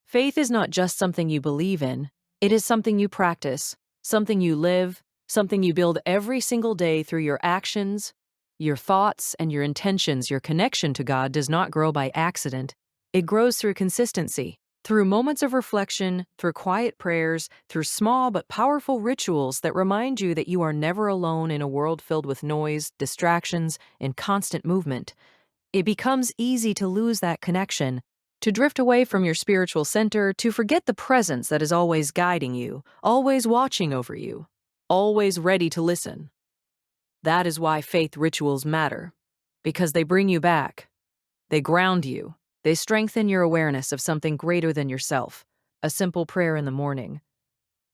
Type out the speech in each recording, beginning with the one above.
Faith is not just something you believe in, it is something you practice, something you live, something you build every single day through your actions, your thoughts, and your intentions. Your connection to God does not grow by accident, it grows through consistency. Through moments of reflection, through quiet prayers, through small but powerful rituals that remind you that you are never alone in a world filled with noise, distractions, and constant movement. It becomes easy to lose that connection, to drift away from your spiritual center, to forget the presence that is always guiding you, always watching over you, always ready to listen. That is why faith rituals matter, because they bring you back. They ground you. They strengthen your awareness of something greater than yourself. A simple prayer in the morning,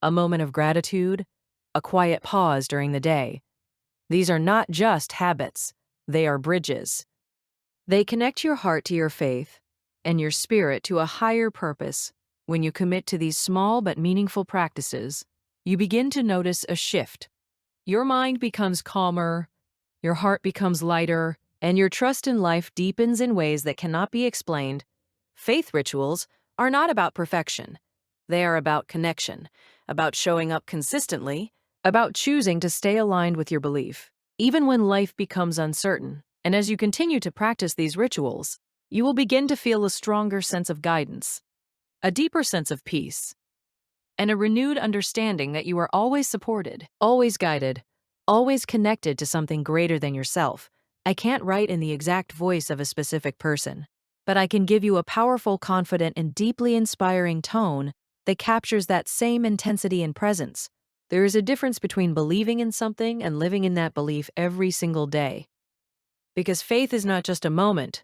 a moment of gratitude, a quiet pause during the day. These are not just habits, they are bridges. They connect your heart to your faith and your spirit to a higher purpose. When you commit to these small but meaningful practices, you begin to notice a shift. Your mind becomes calmer, your heart becomes lighter, and your trust in life deepens in ways that cannot be explained. Faith rituals are not about perfection. They are about connection, about showing up consistently, about choosing to stay aligned with your belief, even when life becomes uncertain. And as you continue to practice these rituals, you will begin to feel a stronger sense of guidance, a deeper sense of peace, and a renewed understanding that you are always supported, always guided, always connected to something greater than yourself. I can't write in the exact voice of a specific person, but I can give you a powerful, confident, and deeply inspiring tone that captures that same intensity and presence. There is a difference between believing in something and living in that belief every single day. Because faith is not just a moment,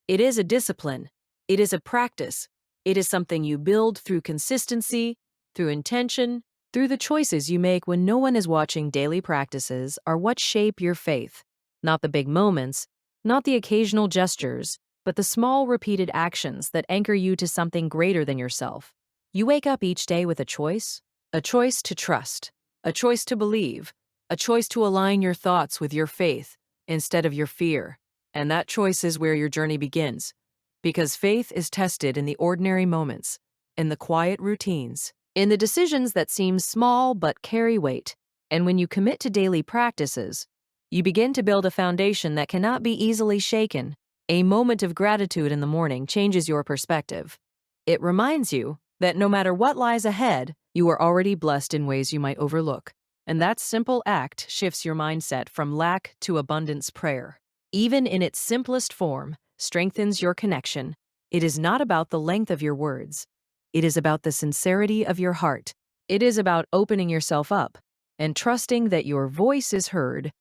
it is a discipline, it is a practice, it is something you build through consistency, through intention, through the choices you make when no one is watching. Daily practices are what shape your faith, not the big moments, not the occasional gestures, but the small repeated actions that anchor you to something greater than yourself. You wake up each day with a choice to trust, a choice to believe, a choice to align your thoughts with your faith instead of your fear. And that choice is where your journey begins. Because faith is tested in the ordinary moments, in the quiet routines, in the decisions that seem small but carry weight. And when you commit to daily practices, you begin to build a foundation that cannot be easily shaken. A moment of gratitude in the morning changes your perspective. It reminds you that no matter what lies ahead, you are already blessed in ways you might overlook. And that simple act shifts your mindset from lack to abundance. Prayer, even in its simplest form, strengthens your connection. It is not about the length of your words. It is about the sincerity of your heart. It is about opening yourself up and trusting that your voice is heard.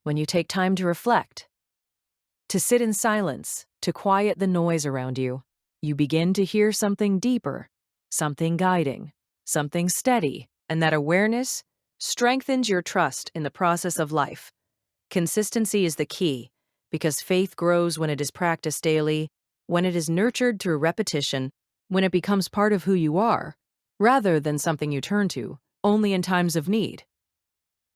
When you take time to reflect, to sit in silence, to quiet the noise around you, you begin to hear something deeper, something guiding, something steady, and that awareness strengthens your trust in the process of life. Consistency is the key, because faith grows when it is practiced daily, when it is nurtured through repetition, when it becomes part of who you are, rather than something you turn to only in times of need.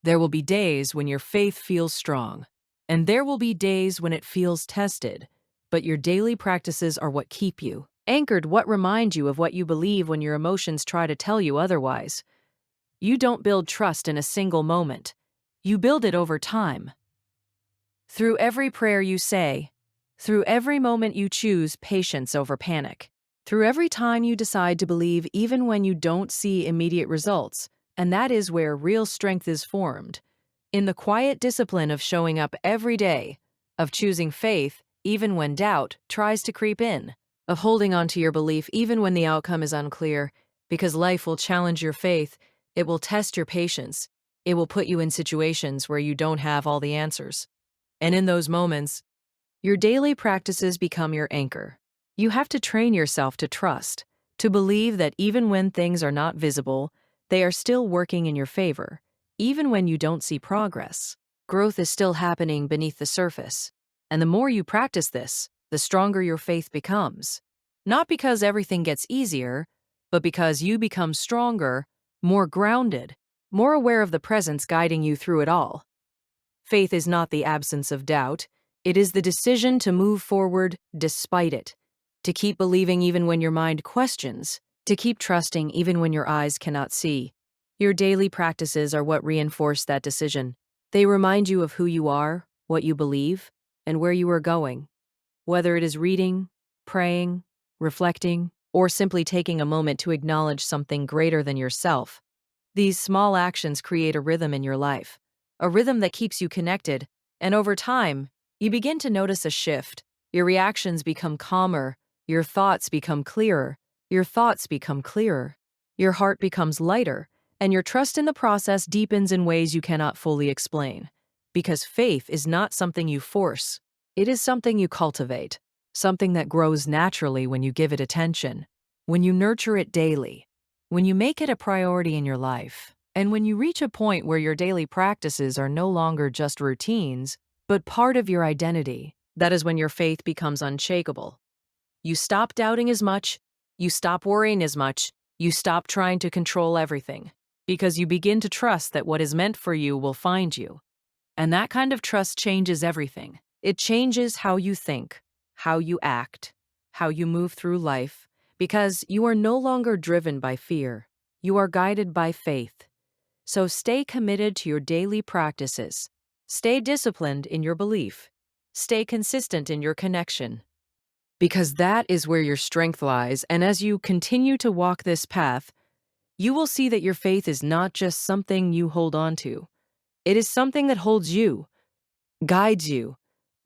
There will be days when your faith feels strong, and there will be days when it feels tested, but your daily practices are what keep you anchored, what remind you of what you believe when your emotions try to tell you otherwise. You don't build trust in a single moment. You build it over time. Through every prayer you say, through every moment you choose patience over panic, through every time you decide to believe even when you don't see immediate results. And that is where real strength is formed. In the quiet discipline of showing up every day, of choosing faith even when doubt tries to creep in, of holding on to your belief even when the outcome is unclear, because life will challenge your faith, it will test your patience, it will put you in situations where you don't have all the answers. And in those moments, your daily practices become your anchor. You have to train yourself to trust, to believe that even when things are not visible, they are still working in your favor. Even when you don't see progress, growth is still happening beneath the surface. And the more you practice this, the stronger your faith becomes. Not because everything gets easier, but because you become stronger, more grounded, more aware of the presence guiding you through it all. Faith is not the absence of doubt. It is the decision to move forward despite it. to keep believing even when your mind questions, to keep trusting even when your eyes cannot see. Your daily practices are what reinforce that decision. They remind you of who you are, what you believe, and where you are going. Whether it is reading, praying, reflecting, or simply taking a moment to acknowledge something greater than yourself, these small actions create a rhythm in your life, a rhythm that keeps you connected, and over time, you begin to notice a shift. Your reactions become calmer, your thoughts become clearer, your thoughts become clearer, your heart becomes lighter, and your trust in the process deepens in ways you cannot fully explain. Because faith is not something you force, it is something you cultivate, something that grows naturally when you give it attention, when you nurture it daily, when you make it a priority in your life, and when you reach a point where your daily practices are no longer just routines, but part of your identity, that is when your faith becomes unshakable. You stop doubting as much, you stop worrying as much, you stop trying to control everything, because you begin to trust that what is meant for you will find you. And that kind of trust changes everything. It changes how you think, how you act, how you move through life, because you are no longer driven by fear. You are guided by faith. So stay committed to your daily practices. Stay disciplined in your belief. Stay consistent in your connection. Because that is where your strength lies, and as you continue to walk this path, you will see that your faith is not just something you hold on to. It is something that holds you, guides you,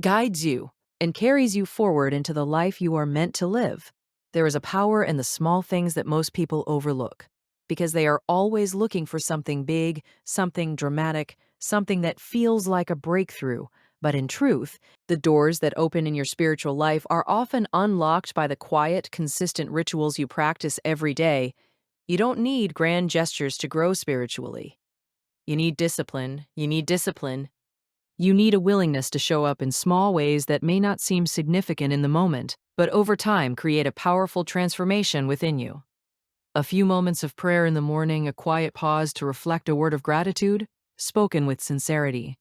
guides you, and carries you forward into the life you are meant to live. There is a power in the small things that most people overlook, because they are always looking for something big, something dramatic, something that feels like a breakthrough. But in truth, the doors that open in your spiritual life are often unlocked by the quiet, consistent rituals you practice every day. You don't need grand gestures to grow spiritually. You need discipline. You need discipline. You need a willingness to show up in small ways that may not seem significant in the moment, but over time create a powerful transformation within you. A few moments of prayer in the morning, a quiet pause to reflect a word of gratitude, spoken with sincerity.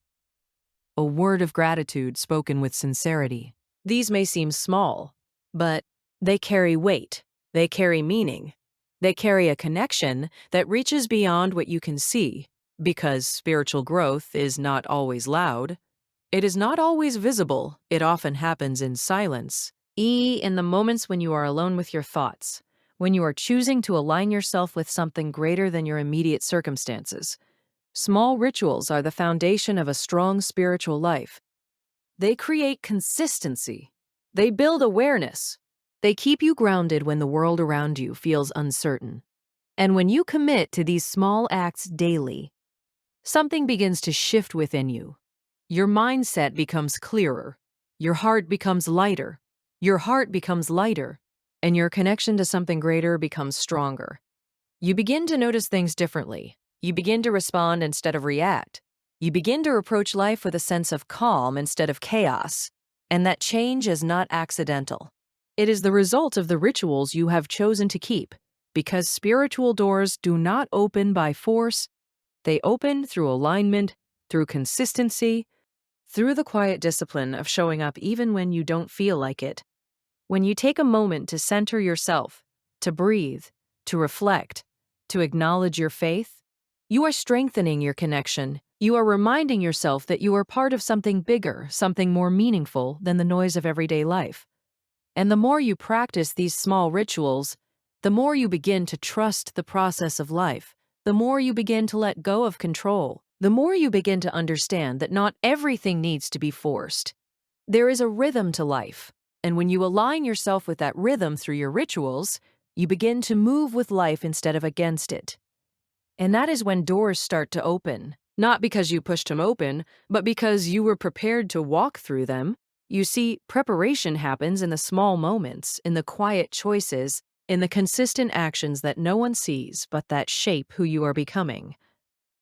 A word of gratitude spoken with sincerity. These may seem small, but they carry weight, they carry meaning, they carry a connection that reaches beyond what you can see, because spiritual growth is not always loud. It is not always visible, it often happens in silence. In the moments when you are alone with your thoughts, when you are choosing to align yourself with something greater than your immediate circumstances. Small rituals are the foundation of a strong spiritual life. They create consistency. They build awareness. They keep you grounded when the world around you feels uncertain. And when you commit to these small acts daily, something begins to shift within you. Your mindset becomes clearer. Your heart becomes lighter. Your heart becomes lighter. And your connection to something greater becomes stronger. You begin to notice things differently. You begin to respond instead of react. You begin to approach life with a sense of calm instead of chaos. And that change is not accidental. It is the result of the rituals you have chosen to keep. Because spiritual doors do not open by force, they open through alignment, through consistency, through the quiet discipline of showing up even when you don't feel like it. When you take a moment to center yourself, to breathe, to reflect, to acknowledge your faith, you are strengthening your connection. You are reminding yourself that you are part of something bigger, something more meaningful than the noise of everyday life. And the more you practice these small rituals, the more you begin to trust the process of life, the more you begin to let go of control, the more you begin to understand that not everything needs to be forced. There is a rhythm to life, and when you align yourself with that rhythm through your rituals, you begin to move with life instead of against it. And that is when doors start to open, not because you pushed them open, but because you were prepared to walk through them. You see, preparation happens in the small moments, in the quiet choices, in the consistent actions that no one sees but that shape who you are becoming.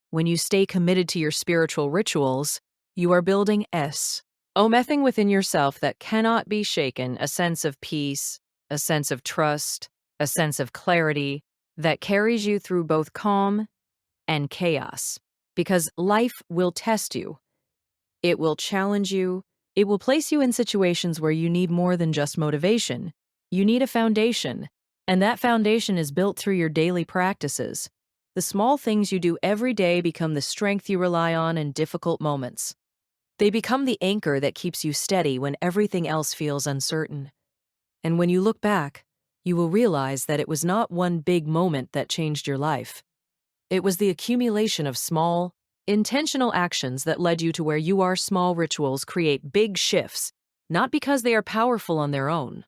When you stay committed to your spiritual rituals, you are building omething within yourself that cannot be shaken, a sense of peace, a sense of trust, a sense of clarity that carries you through both calm and chaos. Because life will test you. It will challenge you. It will place you in situations where you need more than just motivation. You need a foundation, and that foundation is built through your daily practices. The small things you do every day become the strength you rely on in difficult moments. They become the anchor that keeps you steady when everything else feels uncertain. And when you look back, you will realize that it was not one big moment that changed your life. It was the accumulation of small, intentional actions that led you to where you are. Small rituals create big shifts, not because they are powerful on their own,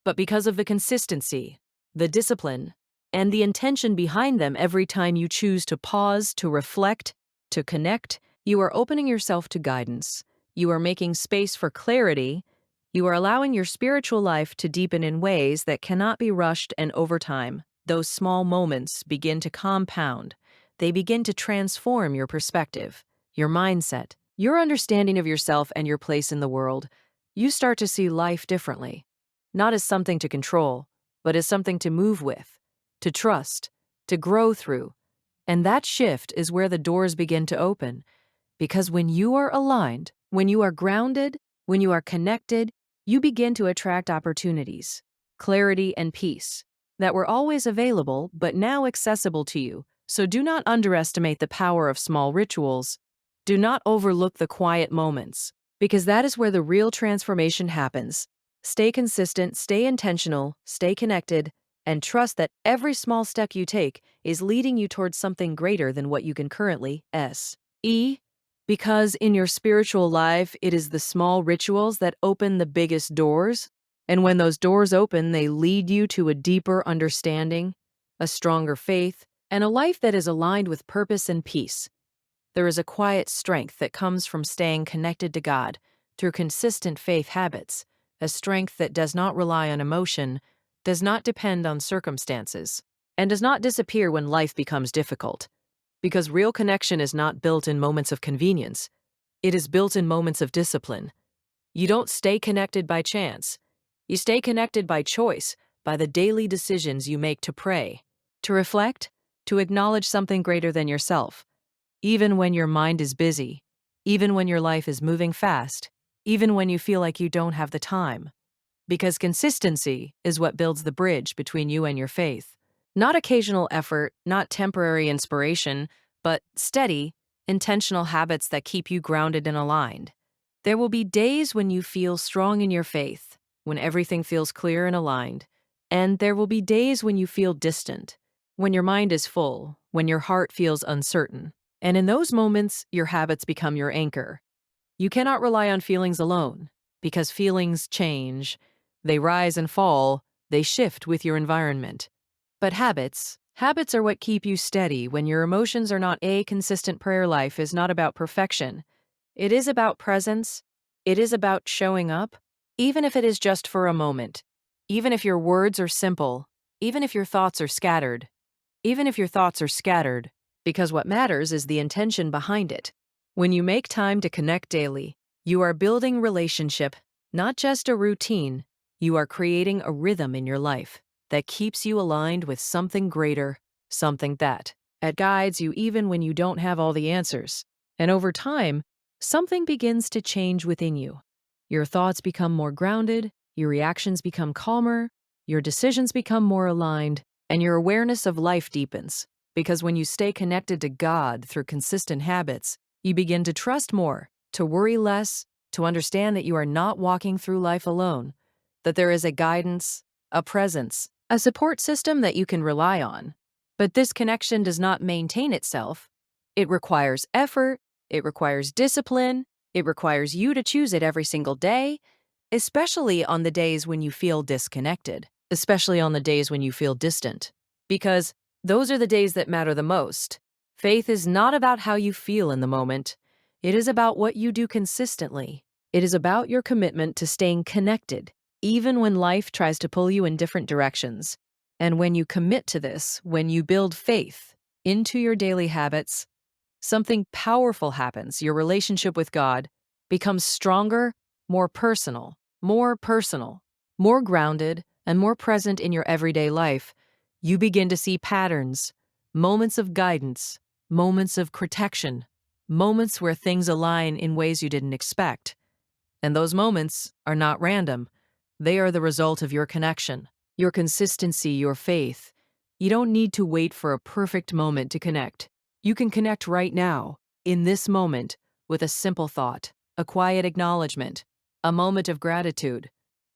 but because of the consistency, the discipline, and the intention behind them. Every time you choose to pause, to reflect, to connect, you are opening yourself to guidance. You are making space for clarity. You are allowing your spiritual life to deepen in ways that cannot be rushed, and over time, those small moments begin to compound. They begin to transform your perspective, your mindset, your understanding of yourself and your place in the world. You start to see life differently, not as something to control, but as something to move with, to trust, to grow through. And that shift is where the doors begin to open. Because when you are aligned, when you are grounded, when you are connected, you begin to attract opportunities, clarity, and peace that were always available but now accessible to you. So do not underestimate the power of small rituals. Do not overlook the quiet moments, because that is where the real transformation happens. Stay consistent, stay intentional, stay connected, and trust that every small step you take is leading you towards something greater than what you can currently see. Because in your spiritual life, it is the small rituals that open the biggest doors. And when those doors open, they lead you to a deeper understanding, a stronger faith, and a life that is aligned with purpose and peace. There is a quiet strength that comes from staying connected to God through consistent faith habits, a strength that does not rely on emotion, does not depend on circumstances, and does not disappear when life becomes difficult. Because real connection is not built in moments of convenience, it is built in moments of discipline. You don't stay connected by chance. You stay connected by choice, by the daily decisions you make to pray, to reflect, to acknowledge something greater than yourself. Even when your mind is busy, even when your life is moving fast, even when you feel like you don't have the time. Because consistency is what builds the bridge between you and your faith. Not occasional effort, not temporary inspiration, but steady, intentional habits that keep you grounded and aligned. There will be days when you feel strong in your faith, when everything feels clear and aligned. And there will be days when you feel distant, when your mind is full, when your heart feels uncertain. And in those moments, your habits become your anchor. You cannot rely on feelings alone, because feelings change. They rise and fall, they shift with your environment. But habits are what keep you steady when your emotions are not. A consistent prayer life is not about perfection. It is about presence. It is about showing up, even if it is just for a moment. Even if your words are simple, even if your thoughts are scattered, because what matters is the intention behind it. When you make time to connect daily, you are building relationship, not just a routine. You are creating a rhythm in your life that keeps you aligned with something greater, something that guides you even when you don't have all the answers. And over time, something begins to change within you. Your thoughts become more grounded, your reactions become calmer, your decisions become more aligned, and your awareness of life deepens. Because when you stay connected to God through consistent habits, you begin to trust more, to worry less, to understand that you are not walking through life alone, that there is a guidance, a presence, a support system that you can rely on. But this connection does not maintain itself. It requires effort, it requires discipline, it requires you to choose it every single day, especially on the days when you feel disconnected, especially on the days when you feel distant. Because those are the days that matter the most. Faith is not about how you feel in the moment. It is about what you do consistently. It is about your commitment to staying connected, even when life tries to pull you in different directions. And when you commit to this, when you build faith into your daily habits, something powerful happens. Your relationship with God becomes stronger, more personal, more grounded, and more present in your everyday life. You begin to see patterns, moments of guidance, moments of protection, moments where things align in ways you didn't expect. And those moments are not random. They are the result of your connection, your consistency, your faith. You don't need to wait for a perfect moment to connect. You can connect right now, in this moment, with a simple thought, a quiet acknowledgement, a moment of gratitude.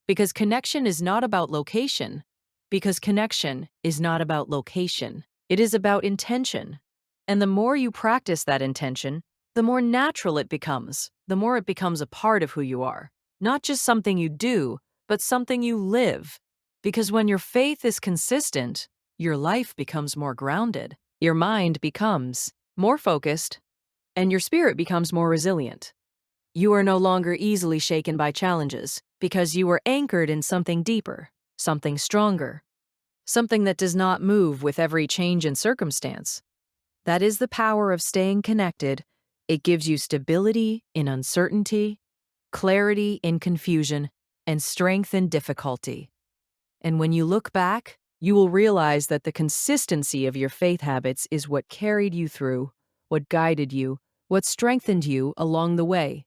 Because connection is not about location. Because connection is not about location. It is about intention. And the more you practice that intention, the more natural it becomes, the more it becomes a part of who you are. Not just something you do, but something you live. Because when your faith is consistent, your life becomes more grounded, your mind becomes more focused, and your spirit becomes more resilient. You are no longer easily shaken by challenges because you are anchored in something deeper, something stronger, something that does not move with every change in circumstance. That is the power of staying connected. It gives you stability in uncertainty, clarity in confusion, and strength in difficulty. And when you look back, you will realize that the consistency of your faith habits is what carried you through, what guided you, what strengthened you along the way.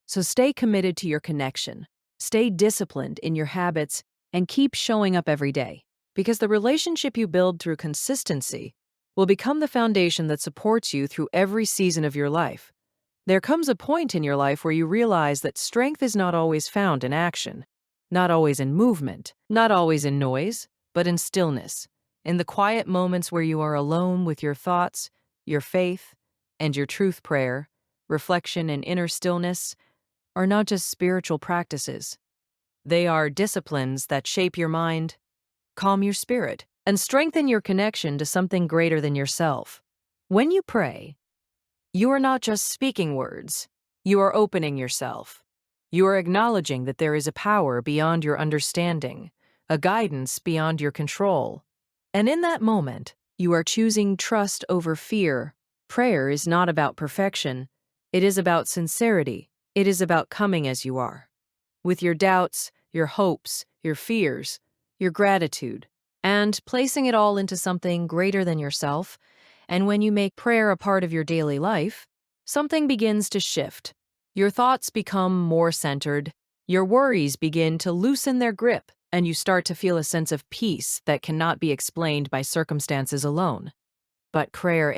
So stay committed to your connection, stay disciplined in your habits, and keep showing up every day. Because the relationship you build through consistency will become the foundation that supports you through every season of your life. There comes a point in your life where you realize that strength is not always found in action, not always in movement, not always in noise, but in stillness, in the quiet moments where you are alone with your thoughts, your faith, and your truth prayer. Reflection and inner stillness are not just spiritual practices. They are disciplines that shape your mind, calm your spirit, and strengthen your connection to something greater than yourself. When you pray, you are not just speaking words, you are opening yourself. You are acknowledging that there is a power beyond your understanding, a guidance beyond your control. And in that moment, you are choosing trust over fear. Prayer is not about perfection, it is about sincerity. It is about coming as you are, with your doubts, your hopes, your fears, your gratitude, and placing it all into something greater than yourself. And when you make prayer a part of your daily life, something begins to shift. Your thoughts become more centered, your worries begin to loosen their grip, and you start to feel a sense of peace that cannot be explained by circumstances alone. But prayer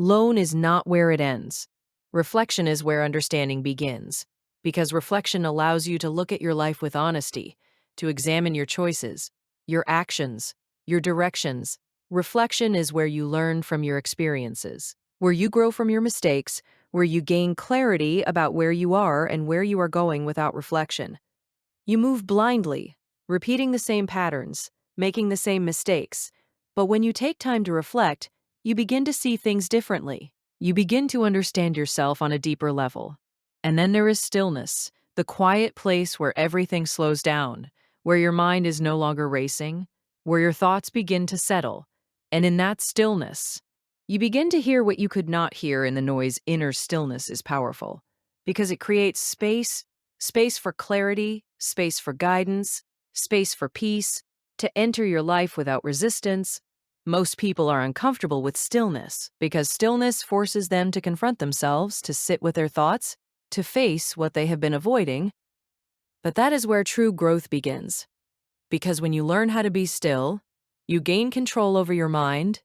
alone is not where it ends. Reflection is where understanding begins, because reflection allows you to look at your life with honesty, to examine your choices, your actions, your directions. Reflection is where you learn from your experiences, where you grow from your mistakes, where you gain clarity about where you are and where you are going. Without reflection, you move blindly, repeating the same patterns, making the same mistakes. But when you take time to reflect, you begin to see things differently. You begin to understand yourself on a deeper level. And then there is stillness, the quiet place where everything slows down, where your mind is no longer racing, where your thoughts begin to settle. And in that stillness, you begin to hear what you could not hear in the noise. Inner stillness is powerful because it creates space for clarity, space for guidance, space for peace, to enter your life without resistance. Most people are uncomfortable with stillness because stillness forces them to confront themselves, to sit with their thoughts, to face what they have been avoiding. But that is where true growth begins. Because when you learn how to be still, you gain control over your mind,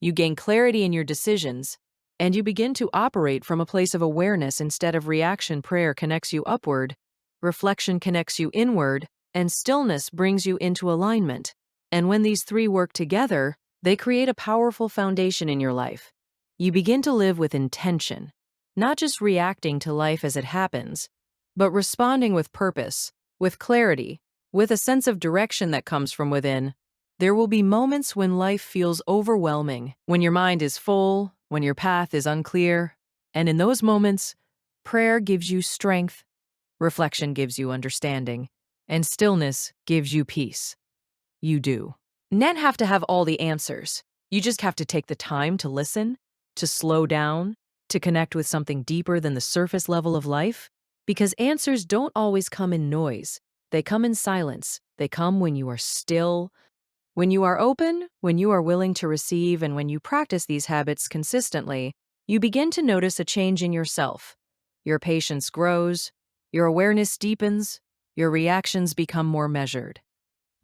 you gain clarity in your decisions, and you begin to operate from a place of awareness instead of reaction. Prayer connects you upward, reflection connects you inward, and stillness brings you into alignment. And when these three work together, they create a powerful foundation in your life. You begin to live with intention, not just reacting to life as it happens, but responding with purpose, with clarity, with a sense of direction that comes from within. There will be moments when life feels overwhelming, when your mind is full, when your path is unclear. And in those moments, prayer gives you strength, reflection gives you understanding, and stillness gives you peace. You do not have to have all the answers. You just have to take the time to listen, to slow down, to connect with something deeper than the surface level of life. Because answers don't always come in noise. They come in silence. They come when you are still, when you are open, when you are willing to receive. And when you practice these habits consistently, you begin to notice a change in yourself. Your patience grows, your awareness deepens, your reactions become more measured.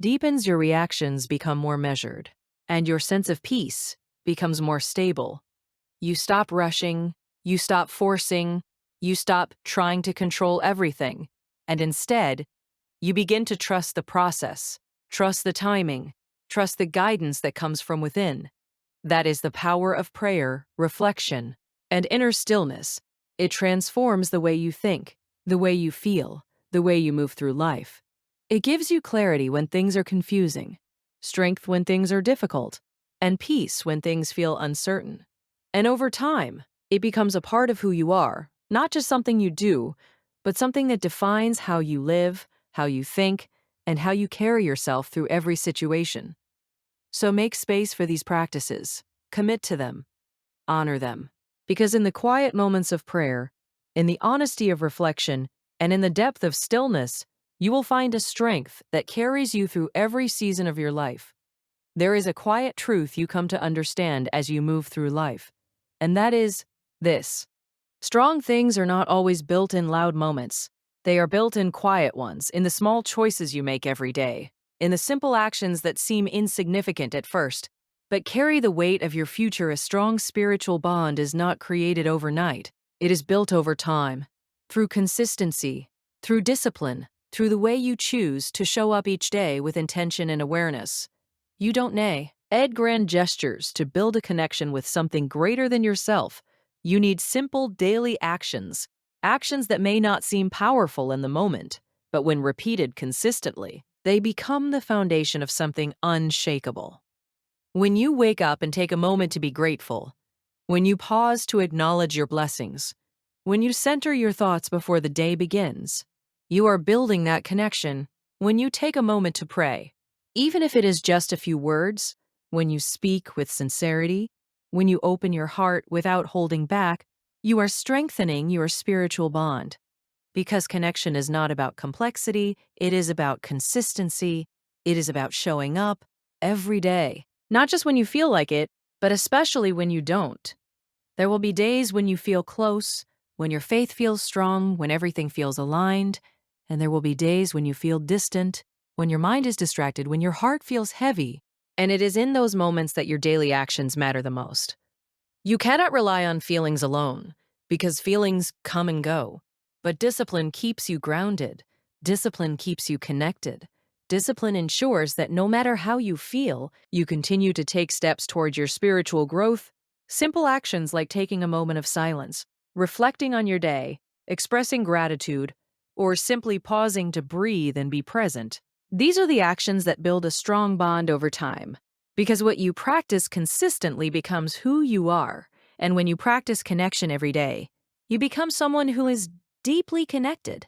Deepens your reactions become more measured, and your sense of peace becomes more stable. You stop rushing, you stop forcing, you stop trying to control everything, and instead, you begin to trust the process, trust the timing, trust the guidance that comes from within. That is the power of prayer, reflection, and inner stillness. It transforms the way you think, the way you feel, the way you move through life. It gives you clarity when things are confusing, strength when things are difficult, and peace when things feel uncertain. And over time, it becomes a part of who you are, not just something you do, but something that defines how you live, how you think, and how you carry yourself through every situation. So make space for these practices, commit to them, honor them. Because in the quiet moments of prayer, in the honesty of reflection, and in the depth of stillness, you will find a strength that carries you through every season of your life. There is a quiet truth you come to understand as you move through life, and that is this. Strong things are not always built in loud moments. They are built in quiet ones, in the small choices you make every day, in the simple actions that seem insignificant at first, but carry the weight of your future. A strong spiritual bond is not created overnight. It is built over time, through consistency, through discipline, through the way you choose to show up each day with intention and awareness. You don't need grand gestures to build a connection with something greater than yourself. You need simple daily actions, actions that may not seem powerful in the moment, but when repeated consistently, they become the foundation of something unshakable. When you wake up and take a moment to be grateful, when you pause to acknowledge your blessings, when you center your thoughts before the day begins, you are building that connection. When you take a moment to pray, even if it is just a few words, when you speak with sincerity, when you open your heart without holding back, you are strengthening your spiritual bond. Because connection is not about complexity, it is about consistency, it is about showing up every day. Not just when you feel like it, but especially when you don't. There will be days when you feel close, when your faith feels strong, when everything feels aligned, and there will be days when you feel distant, when your mind is distracted, when your heart feels heavy. And it is in those moments that your daily actions matter the most. You cannot rely on feelings alone, because feelings come and go. But discipline keeps you grounded. Discipline keeps you connected. Discipline ensures that no matter how you feel, you continue to take steps toward your spiritual growth. Simple actions like taking a moment of silence, reflecting on your day, expressing gratitude, or simply pausing to breathe and be present. These are the actions that build a strong bond over time. Because what you practice consistently becomes who you are. And when you practice connection every day, you become someone who is deeply connected,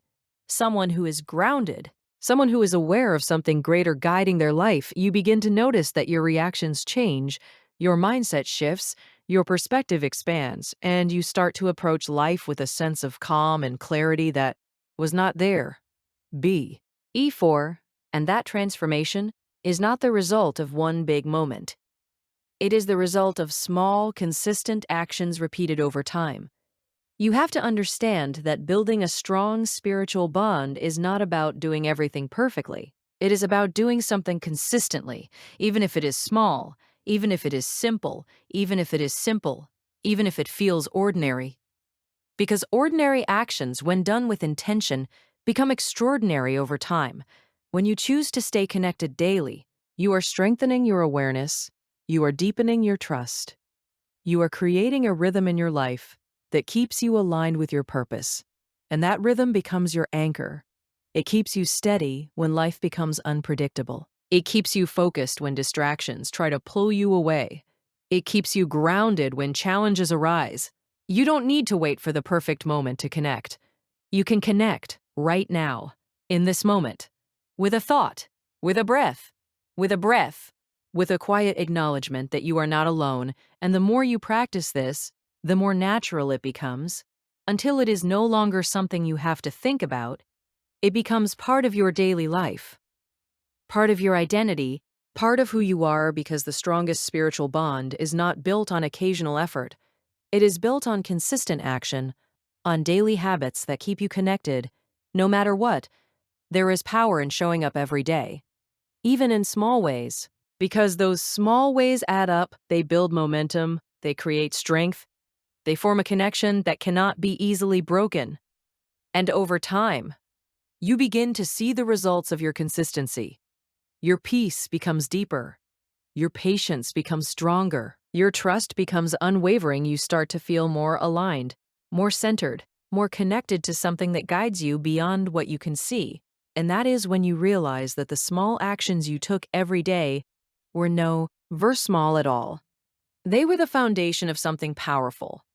someone who is grounded, someone who is aware of something greater guiding their life. You begin to notice that your reactions change, your mindset shifts, your perspective expands, and you start to approach life with a sense of calm and clarity that was not there. E4, and that transformation is not the result of one big moment. It is the result of small, consistent actions repeated over time. You have to understand that building a strong spiritual bond is not about doing everything perfectly. It is about doing something consistently, even if it is small, even if it is simple, even if it is simple, even if it feels ordinary. Because ordinary actions, when done with intention, become extraordinary over time. When you choose to stay connected daily, you are strengthening your awareness, you are deepening your trust, you are creating a rhythm in your life that keeps you aligned with your purpose. And that rhythm becomes your anchor. It keeps you steady when life becomes unpredictable. It keeps you focused when distractions try to pull you away. It keeps you grounded when challenges arise. You don't need to wait for the perfect moment to connect. You can connect right now, in this moment, with a thought, with a breath, with a breath, with a quiet acknowledgement that you are not alone. And the more you practice this, the more natural it becomes, until it is no longer something you have to think about. It becomes part of your daily life, part of your identity, part of who you are. Because the strongest spiritual bond is not built on occasional effort. It is built on consistent action, on daily habits that keep you connected, no matter what. There is power in showing up every day, even in small ways, because those small ways add up, they build momentum, they create strength, they form a connection that cannot be easily broken. And over time, you begin to see the results of your consistency. Your peace becomes deeper. Your patience becomes stronger. Your trust becomes unwavering. You start to feel more aligned, more centered, more connected to something that guides you beyond what you can see. And that is when you realize that the small actions you took every day were small at all. They were the foundation of something powerful,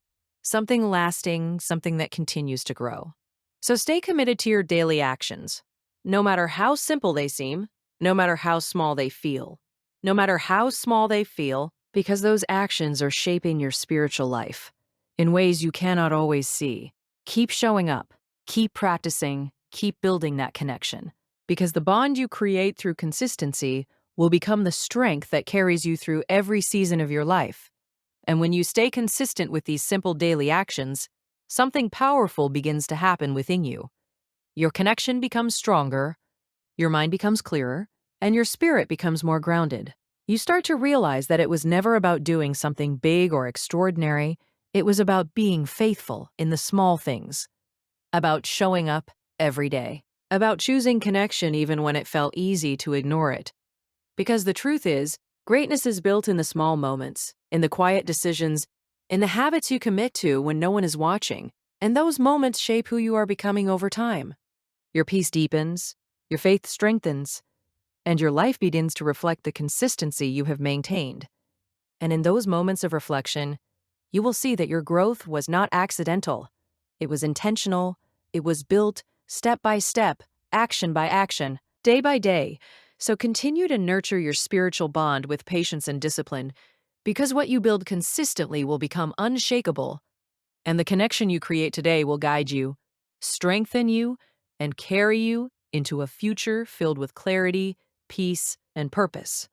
something lasting, something that continues to grow. So stay committed to your daily actions, no matter how simple they seem, no matter how small they feel. No matter how small they feel, because those actions are shaping your spiritual life in ways you cannot always see. Keep showing up, keep practicing, keep building that connection, because the bond you create through consistency will become the strength that carries you through every season of your life. And when you stay consistent with these simple daily actions, something powerful begins to happen within you. Your connection becomes stronger, your mind becomes clearer, and your spirit becomes more grounded. You start to realize that it was never about doing something big or extraordinary. It was about being faithful in the small things, about showing up every day, about choosing connection even when it felt easy to ignore it. Because the truth is, greatness is built in the small moments, in the quiet decisions, in the habits you commit to when no one is watching. And those moments shape who you are becoming over time. Your peace deepens, your faith strengthens, and your life begins to reflect the consistency you have maintained. And in those moments of reflection, you will see that your growth was not accidental. It was intentional. It was built step by step, action by action, day by day. So continue to nurture your spiritual bond with patience and discipline, because what you build consistently will become unshakable, and the connection you create today will guide you, strengthen you, and carry you into a future filled with clarity, peace, and purpose.